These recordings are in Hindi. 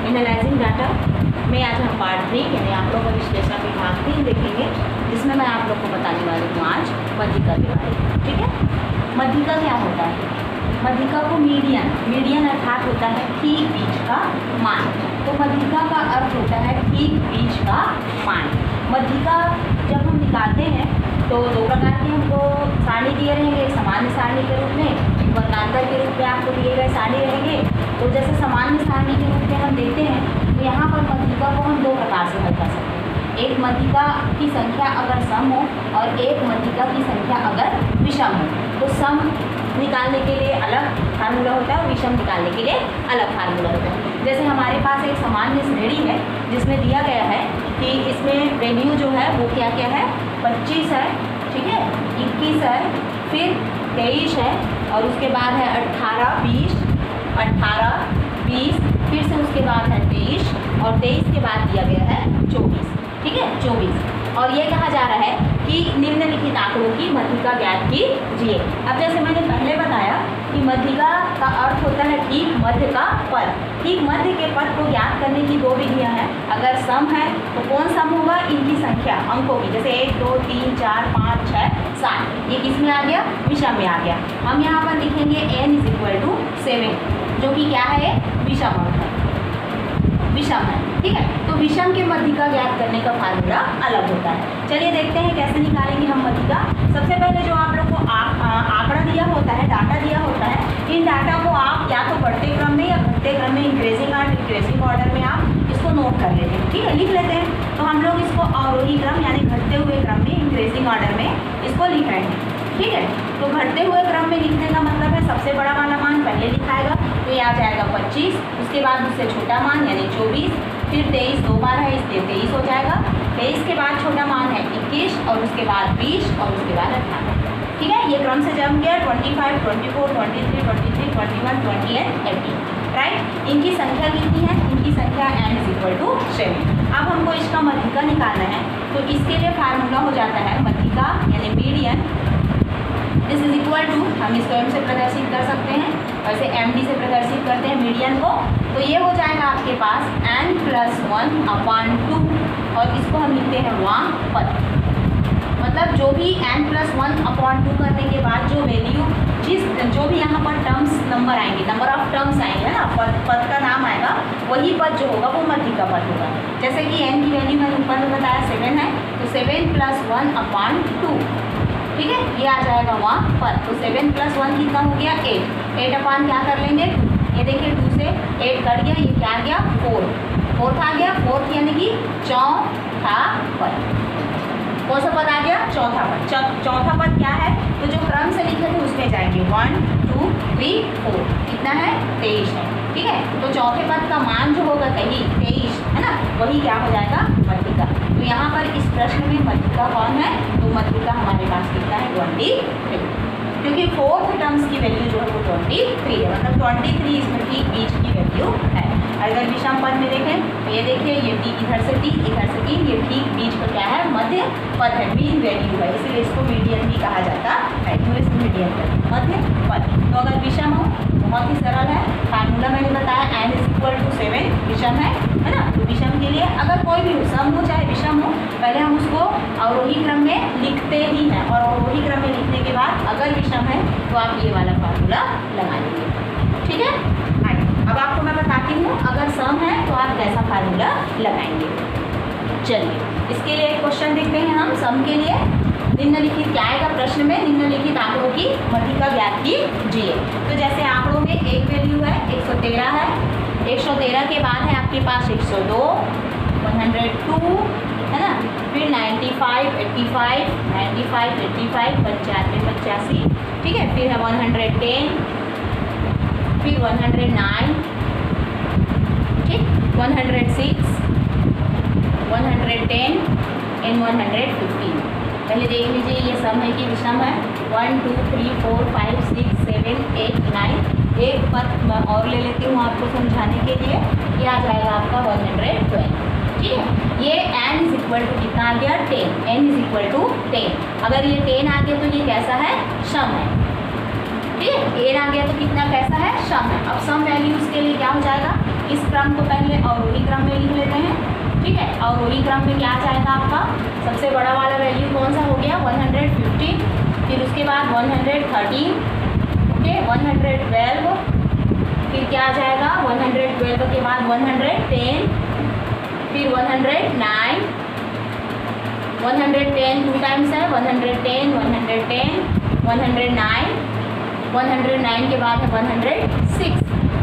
एनालाइजिंग डाटा में आज हम पार्ट 3 यानी आंकड़ों का विश्लेषण के भाग 3 देखेंगे, जिसमें मैं आप लोग को बताने वाली हूँ आज मध्यिका के बारे में। ठीक है, मध्यिका क्या होता है? मध्यिका को मीडियन अर्थात होता है ठीक बीच का मान। तो मध्यिका का अर्थ होता है ठीक बीच का मान। मध्यिका जब हम निकालते हैं तो दो प्रकार की हमको सारणी दिए रहेंगे, एक सामान्य सारणी के रूप में, वर्णांतर के रूप में आपको दिए गए सारणी रहेंगे। तो जैसे सामान्य सारणी के रूप में हम देखते हैं तो यहाँ पर मध्यिका को हम दो प्रकार से हल कर सकते हैं। एक मध्यिका की संख्या अगर सम हो और एक मध्यिका की संख्या अगर विषम हो। तो सम निकालने के लिए अलग फार्मूला होता है और विषम निकालने के लिए अलग फार्मूला होता है। जैसे हमारे पास एक सामान्य श्रेणी है जिसमें दिया गया है कि इसमें वैल्यू जो है वो क्या क्या है, 25 है, ठीक है, 21 है, फिर 23 है और उसके बाद है 18, 20, 18, 20, फिर से उसके बाद है 23 और 23 के बाद दिया गया है 24। ठीक है, 24। और ये कहा जा रहा है कि निम्नलिखित आंकड़ों की मध्यिका ज्ञात कीजिए। अब जैसे मैंने पहले बताया कि मध्यिका का अर्थ होता है ठीक मध्य का पद। ठीक मध्य के पद को ज्ञात करने की दो विधियां हैं। अगर सम है तो कौन सम होगा? इनकी संख्या अंकों की, जैसे 1, 2, 3, 4, 5, 6, 7। ये किस में आ गया? विषम में आ गया। हम यहाँ पर लिखेंगे n = 7, जो कि क्या है? विषम अंक है, विषम है। ठीक है, तो विषम के मध्यिका ज्ञात करने का फार्मूला अलग होता है। चलिए देखते हैं कैसे निकालेंगे हम मध्यिका। सबसे पहले जो आप लोग को आंकड़ा दिया होता है, डाटा दिया होता है, इन डाटा को आप या तो बढ़ते क्रम में या घटते क्रम में इंक्रीजिंग ऑर्डर में आप इसको नोट कर लेते हैं। ठीक है, लिख लेते हैं। तो हम लोग इसको अवरोही क्रम यानी घटते हुए क्रम में, इंक्रीजिंग ऑर्डर में इसको लिख रहे हैं। ठीक है, तो घटते हुए क्रम में लिखने का मतलब है सबसे बड़ा वाला मान पहले लिखाएगा, तो ये आ जाएगा 25, उसके बाद उससे छोटा मान यानी 24, फिर 23 दो बार है इसलिए 23 हो जाएगा। 23 के बाद छोटा मान है 21 और उसके बाद 20 और उसके बाद 18। ठीक है, ये क्रम से जम गया 25, 24, 23, 21, 28, 18। राइट, इनकी संख्या कितनी है? इनकी संख्या n = 7। अब हमको इसका मध्यिका निकालना है, तो इसके लिए फार्मूला हो जाता है मध्यिका यानी median this is equal to, हम इसको m से प्रदर्शित कर सकते हैं, वैसे md से प्रदर्शित करते हैं मीडियन को। तो ये हो जाएगा आपके पास n+1/2 और इसको हम लिखते हैं वाम पद। मतलब जो भी n+1/2 करने के बाद जो वैल्यू जो भी यहाँ पर टर्म्स नंबर आएंगे, नंबर ऑफ टर्म्स आएंगे ना, पद का नाम आएगा, वही पद जो होगा वो मध्यिका पद होगा। जैसे कि n की वैल्यू मैंने ऊपर में बताया 7 है, तो 7+1/2। ठीक है, ये आ जाएगा वहाँ पर। तो 7+1 कितना हो गया? 8 अपान क्या कर लेंगे? 2। ये देखिए 2 से 8 कट गया, ये क्या आ गया? 4 आ गया। 4 यानी कि चौथा पद। कौन सा पद आ गया? चौथा पद। चौथा पद क्या है? तो जो क्रम से लिखे थे उसमें जाएंगे 1, 2, 3, 4। कितना है? 23 है। ठीक है, तो चौथे पद का मान जो होगा कहीं 23 है ना, वही क्या हो जाएगा? मध्यिका। तो यहाँ पर इस प्रश्न में मध्यिका कौन है? तो मध्यिका हमारे पास कितना है? 23, क्योंकि फोर्थ टर्म्स की वैल्यू जो है वो 23 है, मतलब 23 इसमें ठीक बीच की वैल्यू है। अगर विषम पद में देखें तो ये देखिए, ये इधर से 3, इधर से 3, ये ठीक बीच का क्या है? मध्य पद है, मीन वैल्यू है, इसलिए इसको मीडियन भी कहा जाता है। इसको मीडियन पद, मध्य पद। तो अगर विषम हो, बहुत ही सरल है, फार्मूला मैंने बताया n = 7, विषम है ना। तो विषम के लिए अगर कोई भी हो, सम हो चाहे विषम हो, पहले हम उसको अवरोही क्रम में लिखते ही हैं और अवरोही क्रम में लिखने के बाद अगर विषम है तो आप ये वाला फार्मूला लगा लीजिए। ठीक है, आइए अब आपको मैं बताती हूँ अगर सम है तो आप कैसा फार्मूला लगाएंगे। चलिए इसके लिए एक क्वेश्चन देखते हैं हम। सम के लिए निम्नलिखित क्या आएगा प्रश्न में? निम्नलिखित आंकड़ों की मध्यिका ज्ञात कीजिए। तो जैसे आंकड़ों में एक वैल्यू है 113 है, 113 के बाद है आपके पास 102, 102 है ना, फिर 95, 85, 95, 85, 95, 85। ठीक है, फिर है 110, फिर 109, ठीक, 106, 110 एंड 115। पहले देख लीजिए ये सम है कि विषम है? 1, 2, 3, 4, 5, 6, 7, 8, 9। एक पद मैं और ले लेती हूँ आपको समझाने के लिए। ये आ जाएगा आपका 112। ठीक है, ये n = कितना आ गया? 10। n = 10। अगर ये 10 आ गया तो ये कैसा है? सम है। ठीक है, 10 आ गया तो कितना कैसा है? सम है। अब सम वैल्यूज के लिए क्या हो जाएगा? इस क्रम को पहले अवरोही क्रम में लिख लेते हैं, ठीक है। अवरोही क्रम में क्या आ जाएगा आपका, सबसे बड़ा वाला वैल्यू कौन सा हो गया 115, फिर उसके बाद 113, ओके 112, फिर क्या आ जाएगा 112 के बाद 110, फिर 109, 110 टू टाइम्स है 110, 110, 109, 109 के बाद है 106,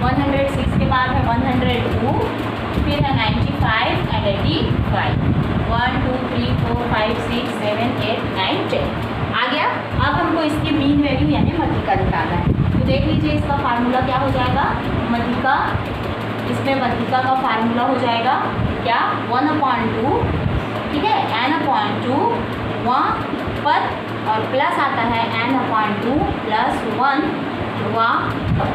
106 के बाद है 102, फिर है 95 एंड 85, 1 2 3 4 5 6 7 8 9 10 आ गया। अब हमको इसकी मीन वैल्यू यानी मध्यिका निकालना है, तो देख लीजिए इसका फार्मूला क्या हो जाएगा, मध्यिका, इसमें मध्यिका का फार्मूला हो जाएगा क्या 1/2, ठीक है, n/2 वहाँ पर और प्लस आता है n/2 + 1 वहाँ पर,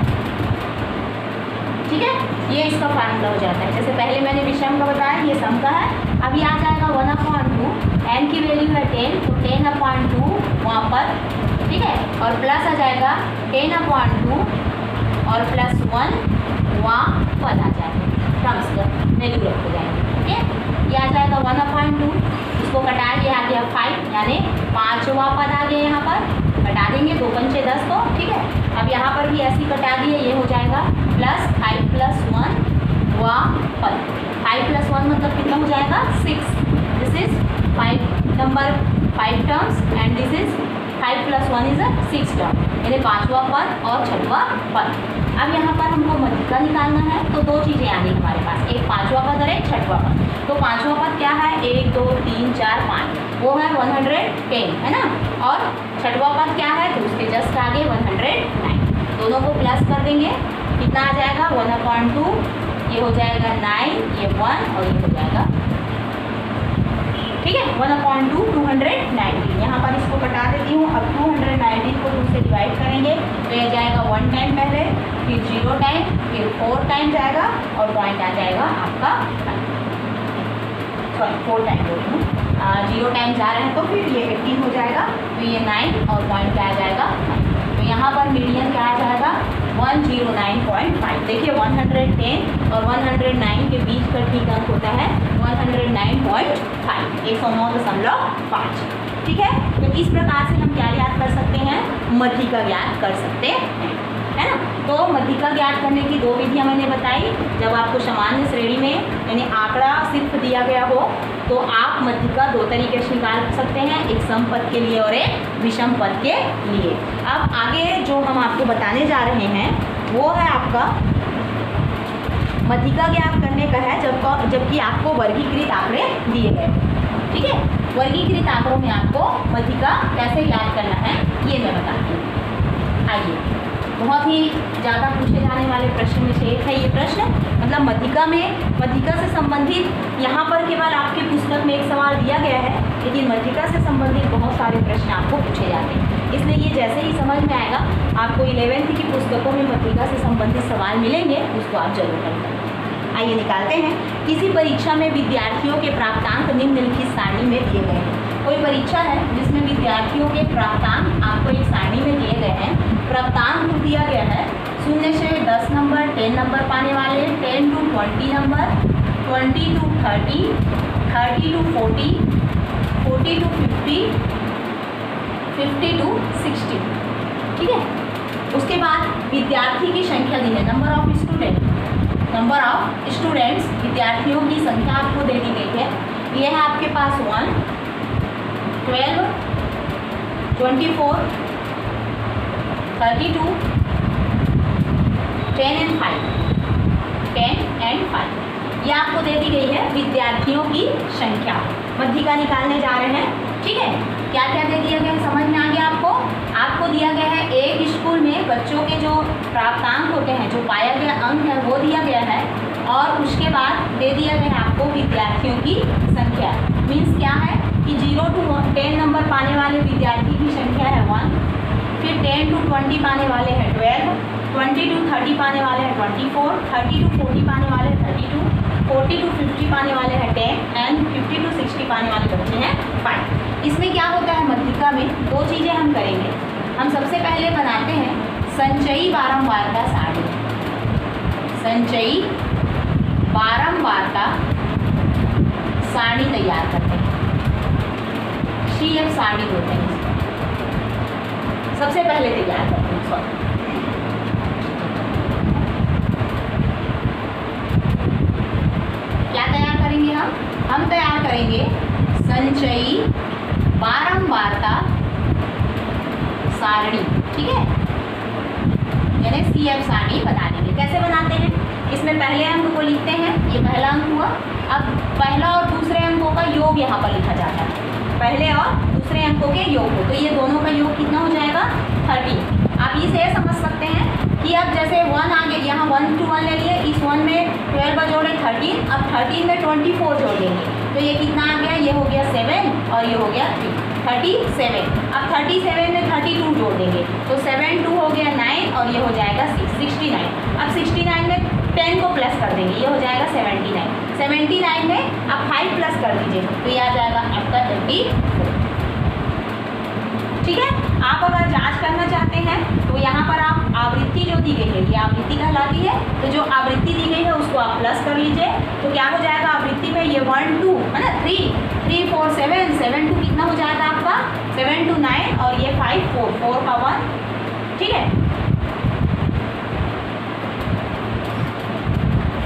ठीक है। ये इसका फार्मूला हो जाता है। जैसे पहले मैंने विषम का बताया, ये सम का है। अब ये आ जाएगा 1/2, n की वैल्यू है 10, तो 10/2 वहाँ पर, ठीक है, और प्लस आ जाएगा 10/2 और +1 वहाँ पर आ जाएगा, टर्म्स का वैल्यू रखे जाएंगे, ठीक है। ये आ जाएगा 1/2, इसको कटा के आ गया 5, यानी 5वां पद आ गया, यहाँ पर कटा देंगे 2 पंचे 10 को, ठीक है। अब यहाँ पर भी ऐसे ही कटा दिए, ये हो जाएगा +5 + 1 वहाँ पर, 5 + 1 मतलब कितना हो जाएगा 6, this is 5 number 5 terms and this is 5 + 1 is 6 term, यानी 5वां पद और 6वां पद। अब यहाँ पर हमको मध्यिका निकालना है, तो 2 चीज़ें आ गई हमारे पास, एक 5वां पद और एक 6वां पद। तो 5वां पद क्या है 1 2 3 4 5, वो है 110, है ना, और 6वां पद क्या है, तो उसके जस्ट आगे 109, दोनों को प्लस कर देंगे, कितना आ जाएगा 1/2, ये हो जाएगा 9, ये 1 और ये हो जाएगा, ठीक है, 1/2 219। यहाँ पर इसको कटा देती हूँ। अब 219 को 2 से डिवाइड करेंगे तो ये जाएगा 1 टाइम पहले, फिर 0 टाइम, फिर 4 टाइम जाएगा और पॉइंट आ जाएगा आपका, सॉरी 4 टाइम बोल रही हूँ, 0 टाइम जा रहे हैं तो फिर ये 18 हो जाएगा, तो ये 9 और पॉइंट क्या आ जाएगा 9। तो यहाँ पर मीडियन क्या आ जाएगा 109.5। देखिए 110 और 109 के बीच का ठीक अंक होता है 109.5, 109.5, ठीक है। तो इस प्रकार से हम क्या याद कर सकते हैं, मध्यिका ज्ञात कर सकते हैं, है ना। तो मध्यिका ज्ञात करने की 2 विधियाँ मैंने बताई। जब आपको सामान्य श्रेणी में यानी आंकड़ा सिर्फ दिया गया हो तो आप मध्यिका 2 तरीके से निकाल सकते हैं, एक सम पद के लिए और एक विषम पद के लिए। अब आगे जो हम आपको बताने जा रहे हैं वो है आपका मध्यिका ज्ञात करने का है, जबकि आपको वर्गीकृत आंकड़े दिए गए, ठीक है। वर्गीकृत आंकड़ों में आपको मध्यिका कैसे ज्ञात करना है ये मैं बताती हूँ। आइए, बहुत ही ज़्यादा पूछे जाने वाले प्रश्न में से एक है ये प्रश्न, मतलब मध्यिका से संबंधित यहाँ पर केवल आपके पुस्तक में एक सवाल दिया गया है, लेकिन मध्यिका से संबंधित बहुत सारे प्रश्न आपको पूछे जाते हैं। इसलिए ये जैसे ही समझ में आएगा, आपको 11वीं की पुस्तकों में मध्यिका से संबंधित सवाल मिलेंगे, उसको आप जरूर करें। आइए निकालते हैं। किसी परीक्षा में विद्यार्थियों के प्राप्तांक निम्नलिखित सारणी में दिए गए हैं। कोई परीक्षा है जिसमें विद्यार्थियों के प्राप्तांक आपको एक सारणी में दिए गए हैं। प्राप्तांक दिया गया है 0 से 10 नंबर, 10 नंबर पाने वाले, 10 to 20 number, 20 to 30, 30 to 40, 40 to 50, 50 to 60, ठीक है। उसके बाद विद्यार्थी की संख्या दी है, नंबर ऑफ स्टूडेंट्स, विद्यार्थियों की संख्या आपको दे दी गई है। यह है आपके पास 1, 12, 24, 32, 10 and 5, ये आपको दे दी गई है विद्यार्थियों की संख्या। मध्यिका निकालने जा रहे हैं, ठीक है। क्या क्या दे दिया गया समझ में आ गया आपको दिया गया है एक स्कूल में बच्चों के जो प्राप्तांक होते हैं, जो पाया गया अंक है वो दिया गया है, और उसके बाद दे दिया गया है आपको विद्यार्थियों की संख्या। मीन्स क्या है कि 0 to 10 नंबर पाने वाले विद्यार्थी की संख्या है 1, फिर 10 to 20 पाने वाले हैं 12, 20 to 30 पाने वाले हैं 24, 30 to 40 पाने वाले हैं 32, 40 to 50 पाने वाले हैं 10 एंड 50 to 60 पाने वाले बच्चे हैं 5। इसमें क्या होता है मध्यिका में 2 चीज़ें हम करेंगे। हम सबसे पहले बनाते हैं संचयी बारंबारता सारणी। संचयी बारंबारता सारणी तैयार करते हैं, CF सारणी बोलते हैं इसको। सबसे पहले तैयार करते हैं, सॉरी, क्या तैयार करेंगे हम तैयार करेंगे संचयी बारंबारता सारणी, ठीक है, यानी CF सारणी बना लेंगे। कैसे बनाते हैं? इसमें पहले अंक को लिखते हैं, ये पहला अंक हुआ। अब पहला और दूसरे अंकों का योग यहाँ पर लिखा जाता है, पहले और दूसरे अंकों के योग को। तो ये दोनों का योग कितना हो जाएगा? 30। आप इसे समझ सकते हैं कि अब जैसे 1 आ गया, यहाँ 1 to 1 ले लिए, इस 1 में 12 जोड़े 13, अब 13 में 24 जोड़ लेंगे, तो ये कितना आ गया? ये हो गया 7 और ये हो गया 3, 37। अब 37 में 32 जोड़ देंगे, तो 7 2 हो गया 9 और ये हो जाएगा 6, 69। अब 69 में 10 को प्लस कर देंगे, ये हो जाएगा 79। 79 में आप 5 प्लस कर दीजिए, तो ये आ जाएगा आपका 24। ठीक है, आप अगर जांच करना चाहते हैं तो यहाँ पर आप आवृत्ति जो दी गई है, ये आवृत्ति कहलाती है, तो जो आवृत्ति दी गई है उसको आप प्लस कर लीजिए, तो क्या हो जाएगा आवृत्ति में? ये 1 2 है ना, 3 3 4 7 7 2 कितना हो जाएगा आपका? 7 2 9 और ये 5 4 4 का 1, ठीक है,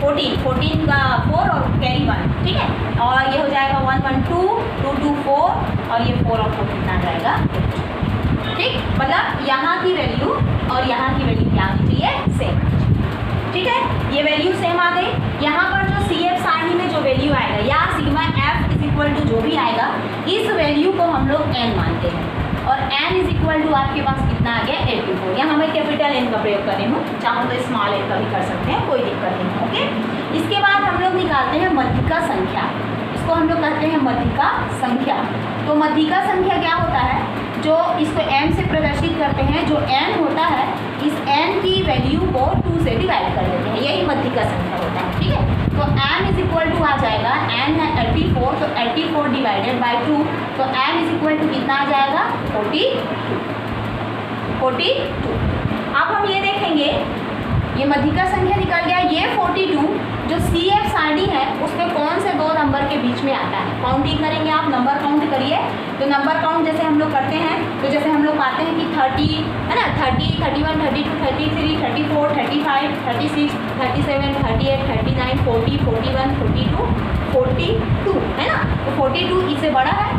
14 का 4 और कैरी 1, ठीक है, और ये हो जाएगा 1 1 2 2 2 4 और ये 4 और 4 कितना जाएगा? ठीक, मतलब यहाँ की वैल्यू और यहाँ की वैल्यू क्या होनी चाहिए? सेम। ठीक है, ये वैल्यू सेम आ गई। यहाँ पर जो CF सारणी में जो वैल्यू आएगा या sigma F is equal to जो भी आएगा, इस वैल्यू को हम लोग n मानते हैं, और n इज इक्वल टू आपके पास कितना आ गया? 84। यहाँ मैं कैपिटल N का प्रयोग कर रही हूँ, चाहो तो स्मॉल n का भी कर सकते हैं, कोई दिक्कत नहीं। ओके, इसके बाद हम लोग निकालते हैं मध्यिका संख्या, इसको हम लोग कहते हैं मध्यिका संख्या। तो मध्यिका संख्या क्या होता है? जो इसको m से प्रदर्शित करते हैं, जो n होता है, इस n की वैल्यू को 2 से डिवाइड कर देते हैं, यही मध्यिका संख्या होता है। ठीक है, तो m इज इक्वल टू आ जाएगा, n है 84, तो 84 डिवाइडेड बाई 2, तो m इज इक्वल टू कितना आ जाएगा? 42। अब हम ये देखेंगे, ये मध्यिका संख्या निकल गया, ये 42 जो CF सारणी है उसमें कौन से दो नंबर के बीच में आता है? काउंटिंग करेंगे आप, नंबर काउंट करिए। तो नंबर काउंट जैसे हम लोग करते हैं, तो जैसे हम लोग पाते हैं कि 30 है ना, 30 31 32 33 34 35 36 37 38 39 40 41 42 42 है ना, तो 42 इससे बड़ा है,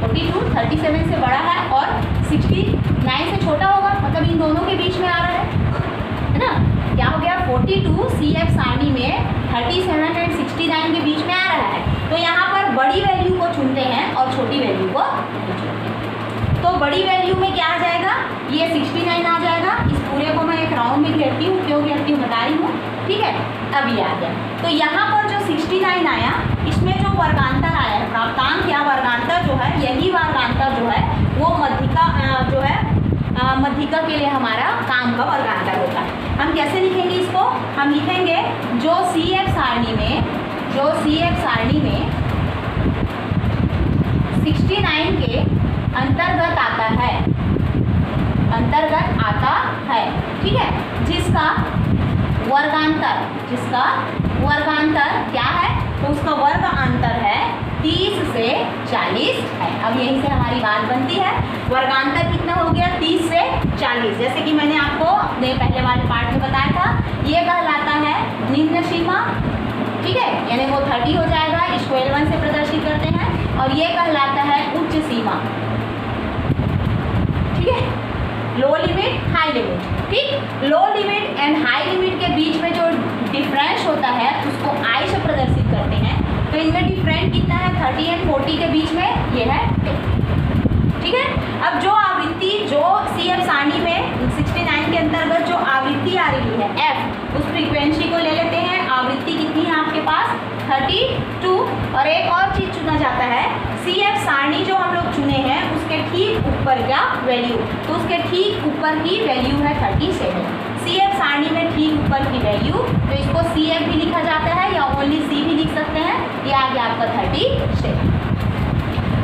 42 37 से बड़ा है और 69 से छोटा होगा, मतलब इन दोनों के बीच में आ रहा है ना। क्या हो गया? 42 CF सारणी में 37 एंड 69 के बीच में आ रहा है, तो यहाँ पर बड़ी वैल्यू को चुनते हैं और छोटी वैल्यू को नहीं चुनते हैं। तो बड़ी वैल्यू में क्या आ जाएगा? ये 69 आ जाएगा। इस पूरे को मैं एक राउंड में घेरती हूँ, क्यों घेरती हूँ बता रही हूँ, ठीक है। अब ये आ गया, तो यहाँ पर जो 69 आया, इसमें जो वर्गांतर आया है, प्राप्तांक या वर्गांतर जो है, यही वर्गांतर जो है वो मध्यिका जो है मध्यिका के लिए हमारा काम का वर्गांतर होता है। हम कैसे लिखेंगे इसको? हम लिखेंगे जो CF सारणी में 69 के अंतर्गत आता है, ठीक है, जिसका वर्गांतर क्या है? तो उसका वर्ग अंतर है 30 से 40 है। अब यहीं से हमारी बात बनती है, वर्गांतर कितना हो गया? 30 से 40। जैसे कि मैंने आपको अपने पहले वाले पार्ट में बताया था, ये कहलाता है निम्न सीमा, ठीक है, यानी वो 30 हो जाएगा, इसको L1 से प्रदर्शित करते हैं, और ये कहलाता है उच्च सीमा, ठीक है, लो लिमिट हाई लिमिट। ठीक, लो लिमिट एंड हाई लिमिट के बीच में जो डिफरेंस होता है उसको I से प्रदर्शित करते हैं। तो इनमें डिफरेंस कितना है? 30 एंड 40 के बीच में ये है 10। ठीक है, अब जो आवृत्ति जो CF सारणी में 69 के अंतर्गत जो आवृत्ति आ रही है F, उस फ्रीक्वेंसी को ले लेते हैं। आवृत्ति कितनी है आपके पास? 32। और एक और चीज़ चुना जाता है, CF सारणी जो हम लोग चुने हैं उसके ठीक ऊपर का वैल्यू, तो उसके ठीक ऊपर की वैल्यू है 37। CF सारणी में ठीक ऊपर की वैल्यू, तो इसको CF भी लिखा जाता है या ओनली C भी लिख सकते हैं। ये आ गया आपका 37।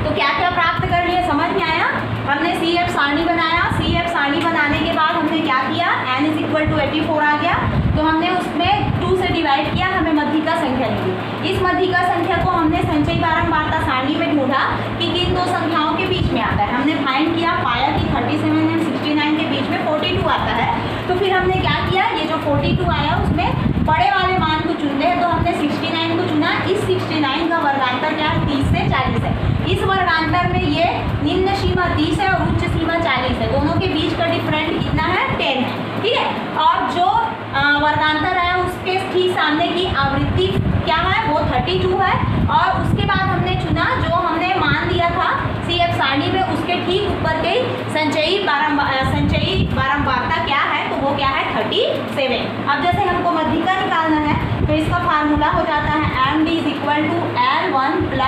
तो क्या क्या प्राप्त कर लिया, समझ में आया। हमने CF सारणी बनाया, CF सारणी बनाने के बाद हमने क्या किया, n = 84 आ गया, तो हमने उसमें 2 से डिवाइड किया, हमें मध्यिका संख्या मिली। इस मध्यिका संख्या को हमने संचयी बारंबारता सारणी में ढूंढा कि किन दो संख्याओं के बीच में आता है। हमने फाइंड किया, पाया कि 37 और 69 के बीच में 42 आता है। तो फिर हमने क्या किया, ये जो 42 आया उसमें बड़े वाले मान को चुनते हैं, तो हमने 69 को चुना। इस 69 का वर्गांतर क्या है, 30 से 40 है। इस वर्गांतर में ये निम्न सीमा 30 है और उच्च सीमा 40 है, दोनों के बीच का डिफरेंट कितना है, 10 है, ठीक है। और जो वर्गांतर है उसके ठीक सामने की आवृत्ति क्या है, वो 32 है। और उसके बाद हमने चुना, जो हमने मान दिया था CF सारणी में, उसके ठीक ऊपर के संचयी बारंबारता क्या है, तो वो क्या है, 37। अब जैसे हमको मध्यिका निकालना है, तो इसका फार्मूला हो जाता है m = L1 +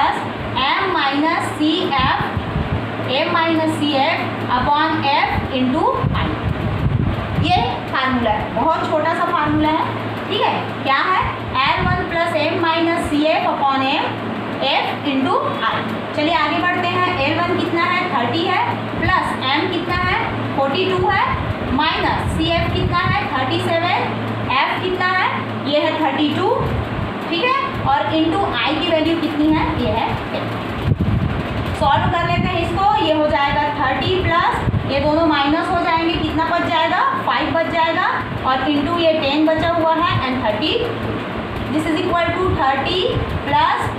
m - CF upon F × I। ये फार्मूला है, बहुत छोटा सा फार्मूला है, ठीक है। क्या है, L1 + m - CF upon F × I। चलिए आगे बढ़ते हैं। L1 कितना है, 30 है, प्लस m कितना है, 42 है, माइनस CF कितना है, 37, F कितना है, ये है 32, ठीक है। और इंटू I की वैल्यू कितनी है, ये है 10। सॉल्व कर लेते हैं इसको, ये हो जाएगा 30 प्लस ये दोनों माइनस हो जाएंगे, कितना बच जाएगा, 5 बच जाएगा, और इंटू ये 10 बचा हुआ है and 30, this is equal to 30 +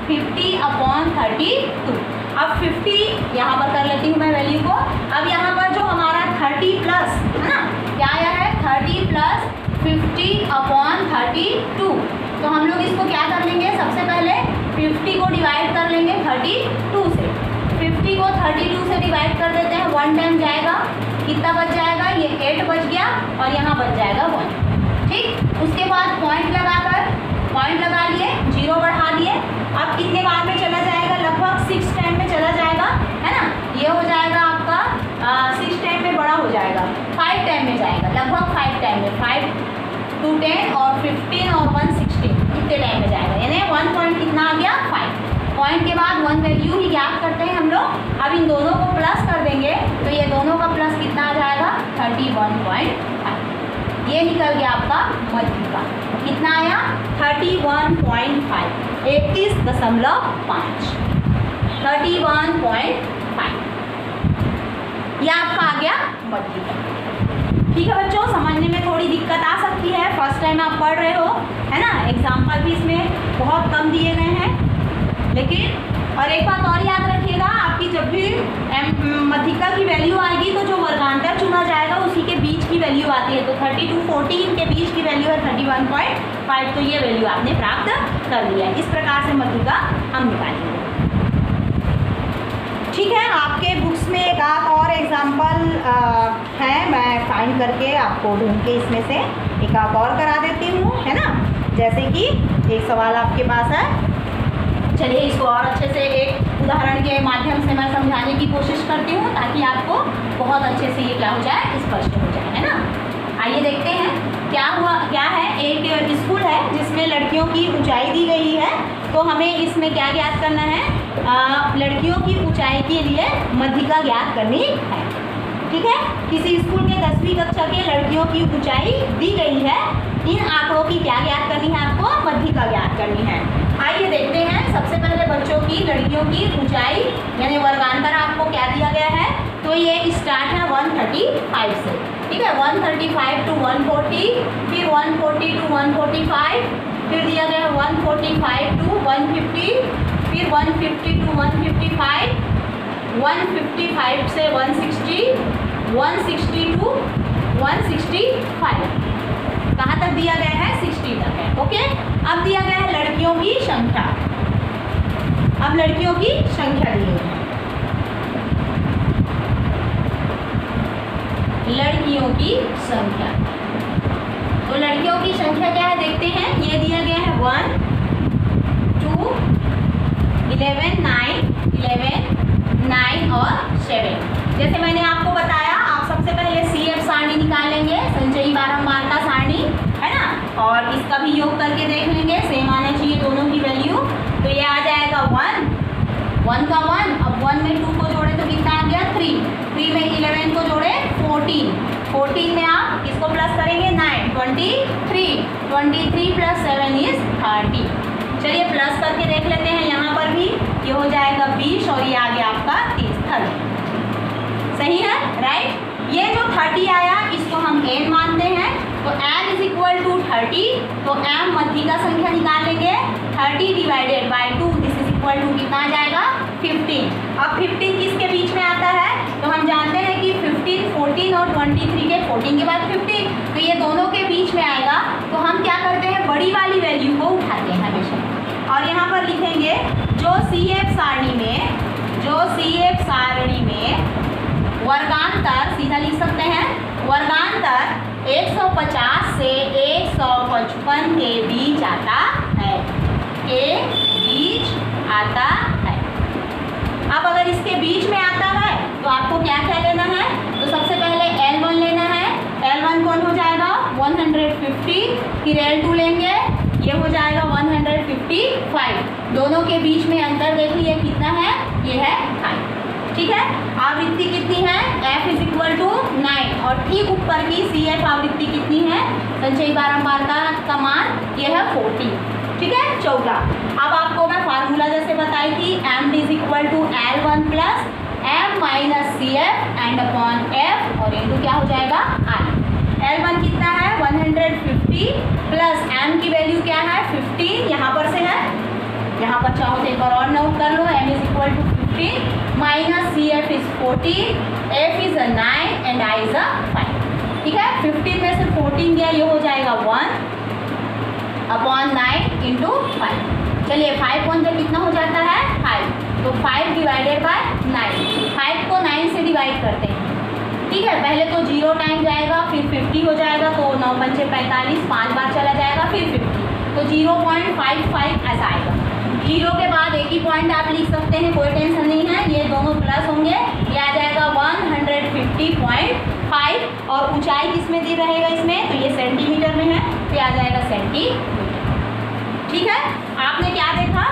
50 upon 32। अब 50 यहाँ पर कर लेती हूँ मैं वैल्यू को। अब यहाँ पर जो हमारा 30 प्लस है ना, क्या आया है, 30 + 50 अपॉन 32। तो हम लोग इसको क्या कर लेंगे, सबसे पहले 50 को डिवाइड कर लेंगे 32 से। 50 को 32 से डिवाइड कर देते हैं, 1 टाइम जाएगा, कितना बच जाएगा, ये 8 बच गया, और यहाँ बच जाएगा 1, ठीक। उसके बाद पॉइंट लगा लिए, 0 बढ़ा दिए। अब कितने बार में चला जाएगा, लगभग 6 टाइम में चला जाएगा, है ना। ये हो जाएगा आपका 6 टाइम में बड़ा हो जाएगा, 5 टाइम में जाएगा, लगभग 5 टाइम में, 5 2 10 और 15 और 1 16, इतने टाइम में जाएगा। यानी 1 पॉइंट कितना आ गया, 5। पॉइंट के बाद 1 वैल्यू ही ज्ञात करते हैं हम लोग। अब इन दोनों को प्लस कर देंगे, तो ये दोनों का प्लस कितना आ जाएगा, 31.5। ये निकल गया आपका मध्यिका, कितना आया, 31.5, 31.5, 31.5, ये आपका आ गया मध्यिका। ठीक है बच्चों, समझने में थोड़ी दिक्कत आ सकती है, फर्स्ट टाइम आप पढ़ रहे हो, है ना। एग्जाम्पल भी इसमें बहुत कम दिए गए हैं, लेकिन और एक बात और याद रखिएगा, आपकी जब भी मध्यिका की वैल्यू आएगी तो जो वर्गांतर चुना जाएगा उसी के बीच की वैल्यू आती है। तो 30 to 14 के बीच की वैल्यू है 31.5, तो ये वैल्यू आपने प्राप्त कर लिया है। इस प्रकार से मध्यिका हम निकालेंगे। ठीक है, आपके बुक्स में एक आध और एग्जाम्पल है, मैं फाइंड करके आपको ढूंढ के इसमें से एक आध और करा देती हूँ, है ना। जैसे कि एक सवाल आपके पास है, चलिए इसको और अच्छे से एक उदाहरण के माध्यम से मैं समझाने की कोशिश करती हूँ, ताकि आपको बहुत अच्छे से ये क्या हो जाए, स्पष्ट हो जाए, है ना। आइए देखते हैं क्या है। एक स्कूल है जिसमें लड़कियों की ऊंचाई दी गई है, तो हमें इसमें क्या ज्ञात करना है, लड़कियों की ऊंचाई के लिए मध्यिका ज्ञात करनी है। ठीक है, किसी स्कूल के 10वीं कक्षा के लड़कियों की ऊंचाई दी गई है, इन आंकड़ों की क्या ज्ञात करनी है, आपको मध्यिका ज्ञात करनी है। आइए देखते हैं। सबसे पहले बच्चों की लड़कियों की ऊंचाई यानी वर्गांतर आपको क्या दिया गया है, तो ये स्टार्ट है 135 से, ठीक है, 135 to 140, फिर 140 to 145, फिर दिया गया है 145 to 150, फिर 150 to 155, 155 से 160, 160 to 165, कहाँ तक दिया गया है, 60 तक है। ओके, अब दिया गया है लड़कियों की संख्या। अब लड़कियों की संख्या दी है, लड़कियों की संख्या। तो लड़कियों की संख्या क्या है देखते हैं। ये दिया गया है 1 2 11 9 और 7। जैसे मैंने आपको बताया, आप सबसे पहले CF सारणी निकालेंगे, संचयी बारंबारता सारणी, है ना, और इसका भी योग करके देख लेंगे, सेम आना चाहिए दोनों की वैल्यू। तो ये आ जाएगा 1 1 का 1, अब 1 में 2 को जोड़े तो कितना आ गया 3, 3 में 11 को जोड़े 14, 14 में आप किसको प्लस करेंगे 9, 23, 23 प्लस 7 इज 30। चलिए प्लस करके देख लेते हैं, यहाँ पर भी ये हो जाएगा 20 और ये आ गया आपका 30। सही है, राइट। ये जो 30 आया इसको हम n मानते हैं, तो n इज इक्वल टू 30, तो m मध्यिका संख्या निकालेंगे 30 divided by 2, this is equal to कितना आ जाएगा 15। अब 15 किसके बीच में आता है, तो हम जानते हैं कि 15, 14 और 23 के 14 के बाद 15, तो ये दोनों के बीच में आएगा। तो हम क्या करते हैं, बड़ी वाली वैल्यू को उठाते हैं हमेशा, और यहाँ पर लिखेंगे जो CF सारणी में वर्गांतर, सीधा लिख सकते हैं, वर्गांतर 150 से 155 के बीच आता है, के बीच आता है। अब अगर इसके बीच में आता है तो आपको क्या क्या लेना है, तो सबसे पहले L1 लेना है। L1 कौन हो जाएगा 150, फिर L2 लेंगे, ये हो जाएगा 155। दोनों के बीच में अंतर देख लिए कितना है, ये है 5। ठीक है, आवृत्ति कितनी है, F इज इक्वल टू 9, और ठीक ऊपर की CF आवृत्ति कितनी है, संचयी बारंबारता का मान ये है 40। ठीक है, 14। अब आपको मैं फार्मूला जैसे बताई थी, M is equal to L1 plus M minus CF and upon F, और इनटू क्या हो जाएगा I। L1 कितना है 150 प्लस M की वैल्यू क्या है 15, यहाँ पर से है, यहाँ पर चाहो तो एक बार और नोट कर लो, M is equal to 15 minus CF is 14, F is 9 and I is 5। ठीक है, 15 में से 14 गया, ये हो जाएगा 1 अपॉन 9 इंटू 5। चलिए 5 कौन से कितना हो जाता है 5, तो 5 डिवाइडेड बाय 9, 5 को 9 से डिवाइड करते हैं। ठीक है, पहले तो 0 टाइम जाएगा, फिर 50 हो जाएगा, तो 9 पंचे 45, 5 बार चला जाएगा, फिर 50, तो 0.55 ऐसा आएगा। 0 के बाद एक ही पॉइंट आप लिख सकते हैं, कोई टेंशन नहीं है, ये दोनों प्लस होंगे, ये आ जाएगा 150.5, और ऊंचाई किस में दी रहेगा इसमें, तो ये सेंटीमीटर में है, तो ये आ जाएगा सेंटीमीटर। ठीक है, आपने क्या देखा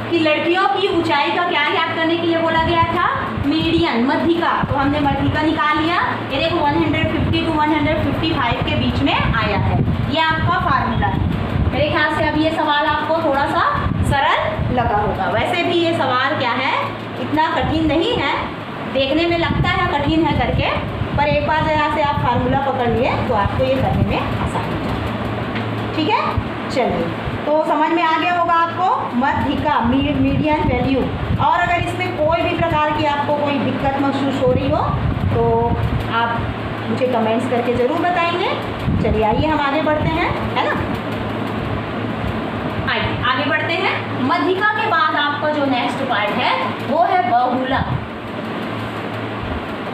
कि लड़कियों की ऊंचाई का क्या याद करने के लिए बोला गया था, मीडियन, मध्यिका, तो हमने मध्यिका निकाल लिया। ये देखो 150 to 155 के बीच में आया है, ये आपका फार्मूला है। मेरे ख्याल से अब ये सवाल आपको थोड़ा सा सरल लगा होगा। वैसे भी ये सवाल क्या है, इतना कठिन नहीं है, देखने में लगता है कठिन है करके, पर एक बार जरा से आप फार्मूला पकड़ लिए तो आपको ये करने में आसानी है। ठीक है, चलिए, तो समझ में आ गया होगा आपको मध्यिका, मीडियन वैल्यू। और अगर इसमें कोई भी प्रकार की आपको कोई दिक्कत महसूस हो रही हो तो आप मुझे कमेंट्स करके ज़रूर बताएंगे। चलिए आइए हम आगे बढ़ते हैं, है ना, आगे बढ़ते हैं। मध्यिका के बाद आपका जो नेक्स्ट पार्ट है वो है बहुलक।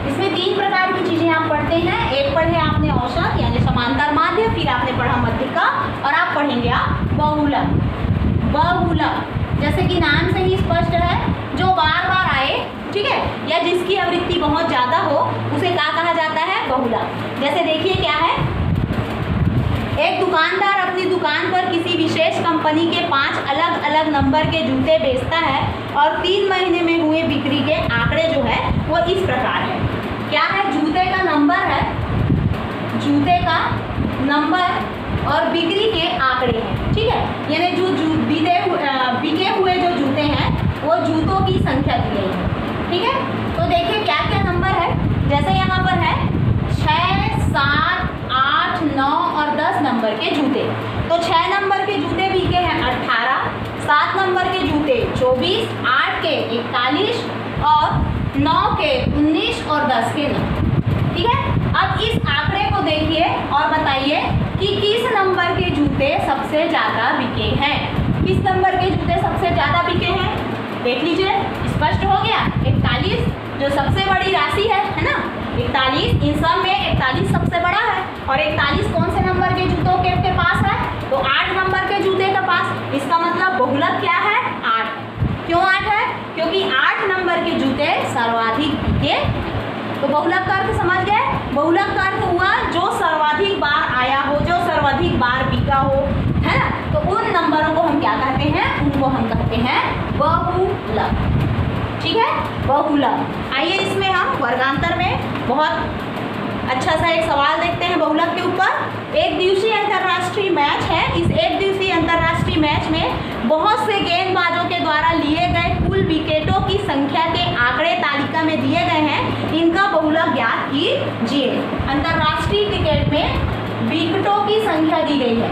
इसमें 3 प्रकार की चीजें आप पढ़ते हैं, एक पढ़े आपने औसत यानी समांतर माध्य, फिर आपने पढ़ा मध्यिका, और आप पढ़ेंगे आप बहुलक। बहुलक जैसे कि नाम से ही स्पष्ट है, जो बार बार आए, ठीक है, या जिसकी आवृत्ति बहुत ज़्यादा हो, उसे क्या कहा जाता है, बहुलक। जैसे देखिए क्या है, एक दुकानदार अपनी दुकान पर किसी विशेष कंपनी के 5 अलग अलग नंबर के जूते बेचता है, और 3 महीने में हुए बिक्री के आंकड़े जो है वो इस प्रकार है। क्या है, जूते का नंबर है, जूते का नंबर और बिक्री के आंकड़े हैं। ठीक है, यानी जो बिके हुए जो जूते हैं वो जूतों की संख्या दी गई है। ठीक है, तो देखिए क्या क्या नंबर है, जैसे यहाँ पर है 6, 7, 8, 9 और 10 नंबर के जूते। तो 6 नंबर के जूते बिके हैं 18, 7 नंबर के जूते 24, 8 के 41 और 9 के 19 और 10 के 9। ठीक है, अब इस आंकड़े को देखिए और बताइए कि किस नंबर के जूते सबसे ज़्यादा बिके हैं। किस नंबर के जूते सबसे ज़्यादा बिके हैं, देख लीजिए, स्पष्ट हो गया। 41 जो सबसे बड़ी राशि है ना, 41, इन सब में 41 सबसे बड़ा है, और 41 कौन से नंबर के जूतों के पास है, तो 8 नंबर के जूते के पास। इसका मतलब बहुलक क्या है, 8। क्यों 8 है, क्योंकि 8 नंबर के जूते सर्वाधिक बिके। तो बहुलक का अर्थ समझ गए, बहुलक का अर्थ हुआ जो सर्वाधिक बार आया हो, जो सर्वाधिक बार बिका हो, है ना, तो उन नंबरों को हम क्या कहते हैं, उनको हम कहते हैं बहुलक। ठीक है, बहुलक। आइए इसमें हम वर्गांतर में बहुत अच्छा सा एक सवाल देखते हैं बहुलक के ऊपर। एक दिवसीय अंतर्राष्ट्रीय मैच है। इस एक दिवसीय अंतर्राष्ट्रीय मैच में बहुत से गेंदबाजों के द्वारा लिए गए कुल विकेटों की संख्या के आंकड़े तालिका में दिए गए हैं। इनका बहुलक ज्ञात कीजिए। अंतर्राष्ट्रीय क्रिकेट में विकेटों की संख्या दी गई है,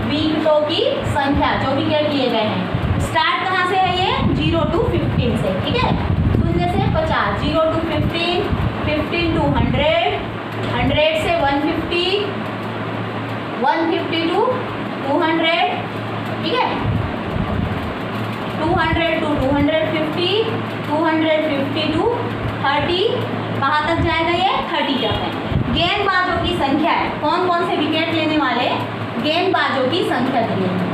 विकेटों की संख्या जो विकेट लिए गए हैं। स्टार्ट कहाँ से है ये? 0 to 15 से, ठीक है, 0 से 50, 0 to 15, 15 to 100, 100 से 150, 150 to 200, ठीक है, 200 to 250, 250 to 30, कहाँ तक जाएगा ये? 30 तक है। गेंदबाजों की संख्या है, कौन कौन से विकेट लेने वाले गेंदबाजों की संख्या दी है,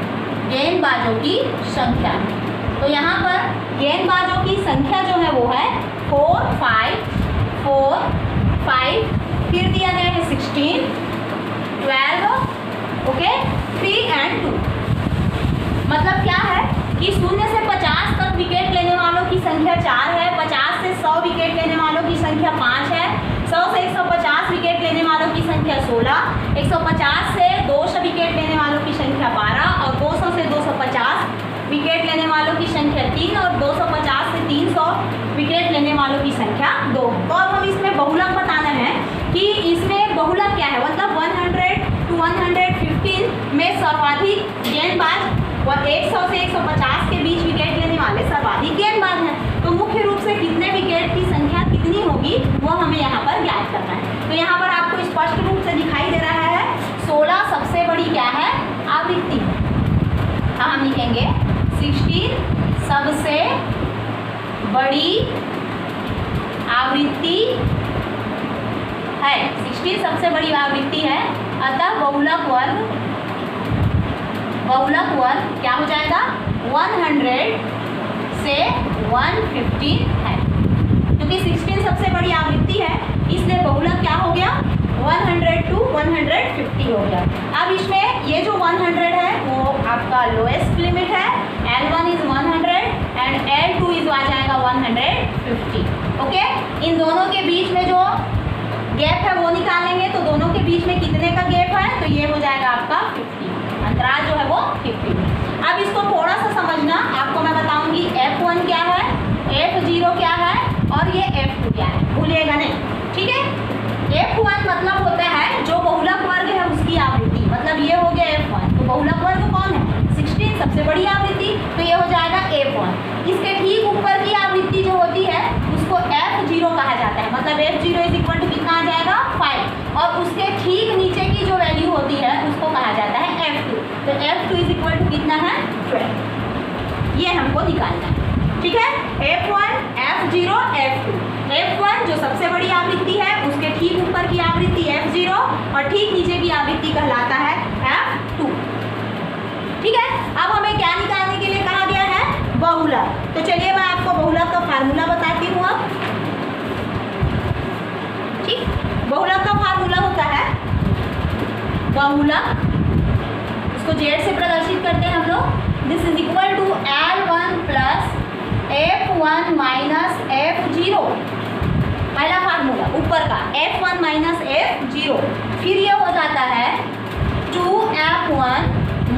गेंदबाजों की संख्या। तो यहाँ पर गेंदबाजों की संख्या जो है वो है 4, 5, 4, 5, फिर दिया गया है 16, 12, ओके, 3 and 2। मतलब क्या है कि 0 से 50 तक विकेट लेने वालों की संख्या 4 है, 50 से 100 विकेट लेने वालों की संख्या 5 है, 100 से 150 विकेट लेने वालों की संख्या 16, 150 से 200 विकेट लेने वालों की संख्या 12 और 200 से 250 विकेट लेने वालों की संख्या 3 और 250 से 300 विकेट लेने वालों की संख्या 2। तो अब हम इसमें बहुलक बताना है कि इसमें बहुलक क्या है, मतलब 100 to 115 में सर्वाधिक गेंदबाज और 100 से 150 के बीच विकेट लेने वाले सर्वाधिक गेंदबाज हैं। तो मुख्य रूप से कितने विकेट की संख्या कितनी होगी वो हमें यहाँ पर ज्ञात करना है। तो यहाँ पर आपको स्पष्ट रूप से दिखाई दे रहा है 16 सबसे बड़ी क्या है? आवृत्ति। हम लिखेंगे 16 सबसे बड़ी आवृत्ति है, 16 सबसे बड़ी आवृत्ति है। अतः बहुलक वर्ग क्या हो जाएगा? 100 से 115 है। क्योंकि 16 सबसे बड़ी आवृत्ति है इसलिए बहुलक क्या हो गया? 100 to 150 हो गया। अब इसमें ये जो 100 है वो आपका लोएस्ट लिमिट है, L1 is 100 and L2 is आ जाएगा 150, ओके। इन दोनों के बीच में जो गैप है वो निकालेंगे तो दोनों के बीच में कितने का गैप है? तो ये हो जाएगा आपका 50, अंतराल जो है वो 50। अब इसको थोड़ा सा समझना, आपको मैं बताऊंगी F1 क्या है, F0 क्या है और ये F2 क्या है, भूलिएगा नहीं, ठीक है। F1 मतलब होता है जो बहुलक वर्ग है उसकी आवृत्ति, मतलब ये हो गया F1। तो बहुलक वर्ग कौन है? 16 सबसे बड़ी आवृत्ति, तो ये हो जाएगा F1। इसके ठीक ऊपर की आवृत्ति जो होती है उसको F0 कहा जाता है, मतलब F0 इज इक्वल टू कितना आ जाएगा? 5। और उसके ठीक नीचे की जो वैल्यू होती है उसको कहा जाता है F2। तो F2 इज इक्वल टू कितना है? 12। ये हमको निकालना है, ठीक है। F1, F0, F2। F1 जो सबसे बड़ी आवृत्ति है उसके ठीक ऊपर की आवृत्ति F0 और ठीक नीचे की आवृत्ति कहलाता है F2, ठीक है। अब हमें क्या निकालने के लिए कहा गया है? बहुलक। तो चलिए मैं आपको बहुलक का फार्मूला बताती हूँ अब, ठीक। बहुलक का फार्मूला होता है बहुलक, इसको जेड से प्रदर्शित करते हैं हम लोग। This is equal to L1 plus F1 minus F0, पहला फार्मूला ऊपर का F1 माइनस F0। फिर ये हो जाता है 2F1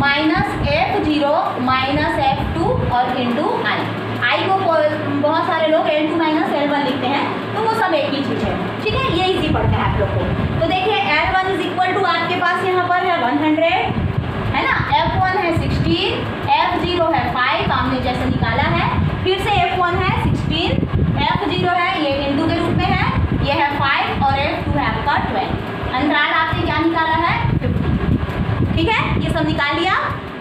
minus F0 minus F2 और इंटू आई को बहुत सारे लोग L2 माइनस L1 लिखते हैं, तो वो सब एक ही चीज़ है, ठीक है। ये इजी पड़ता है आप लोग को। तो देखिए L1 इज इक्वल टू आपके पास यहाँ पर है 100, है ना, F1 है 16, F0 है 5, हमने जैसे निकाला है। फिर से F1 है 16, F0 है ये इंटू के रूप में है, ये है 5 और F2 है आपका 12। अंतराल आपने क्या निकाला है? 50, ठीक है। ये सब निकाल लिया।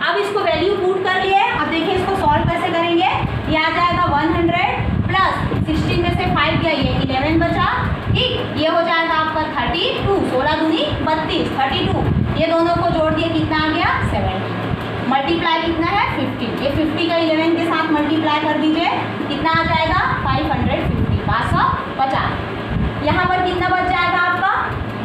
अब इसको वैल्यू पुट कर लिए। अब देखिए इसको सॉल्व कैसे करेंगे। ये आ जाएगा 100 प्लस 16 में से 5 गया, ये 11 बचा, ठीक। ये हो जाएगा आपका 32, 16 दूनी 32, 32। ये दोनों को जोड़ दिए कितना आ गया? 70। मल्टीप्लाई कितना है? 50। ये 50 का 11 के साथ मल्टीप्लाई कर दीजिए, कितना आ जाएगा? 550, 550। यहाँ पर कितना बच जाएगा आपका?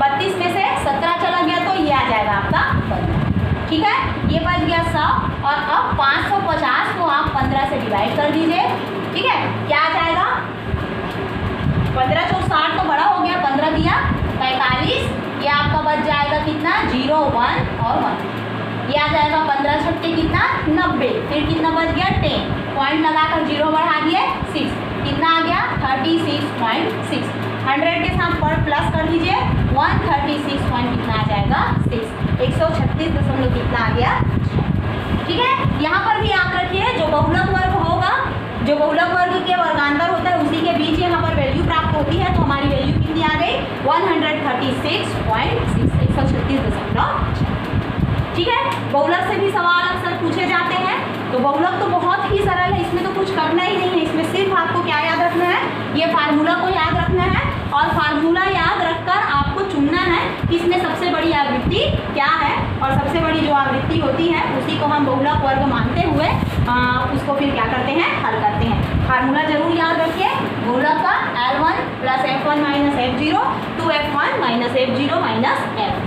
32 में से 17 चला गया तो ये आ जाएगा आपका 15, ठीक है। ये बच गया 100 और अब 550 को आप 15 से डिवाइड कर दीजिए, ठीक है। क्या कितना 0 1 और 1, ये आ जाएगा 15 छक्के कितना 90, फिर कितना बच गया 10, पॉइंट लगाकर 0 बढ़ा दिए 6, कितना आ गया 36.6, 100 के साथ पर प्लस कर दीजिए 136 पॉइंट कितना आ जाएगा 6, 136 दशमलव कितना आ गया 6। ठीक है, यहाँ पर भी याद रखिए जो बहुलक वर्ग होगा, जो बहुलक वर्ग के वर्गांतर होता है उसी के बीच यहाँ पर वैल्यू प्राप्त होती है, तो हमारी वैल्यू कितनी आ गई 136.6, 136.6। ठीक है, बहुलक से भी सवाल अक्सर पूछे जाते हैं, तो बहुलक तो बहुत ही सरल है, इसमें तो कुछ करना ही नहीं है, इसमें सिर्फ आपको क्या याद रखना है, ये फार्मूला को याद रखना है, और फार्मूला याद रखकर आपको चुनना है कि इसमें सबसे बड़ी आवृत्ति क्या है, और सबसे बड़ी जो आवृत्ति होती है उसी को हम बहुलक वर्ग मानते हुए उसको फिर क्या करते हैं, हल करते हैं। फार्मूला जरूर याद रखिए, बहुलक का L1 + F1 - F0 2F1 - F0 - F2।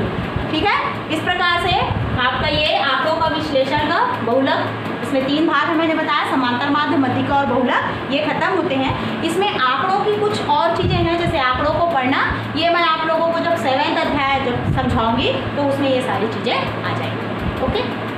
ठीक है, इस प्रकार से आपका ये आंकड़ों का विश्लेषण का बहुलक, इसमें 3 भाग है मैंने बताया, समांतर माध्य, मध्यिका और बहुलक, ये खत्म होते हैं। इसमें आंकड़ों की कुछ और चीज़ें हैं, जैसे आंकड़ों को पढ़ना, ये मैं आप लोगों को जब 7वां अध्याय जब समझाऊंगी तो उसमें ये सारी चीज़ें आ जाएंगी। ओके।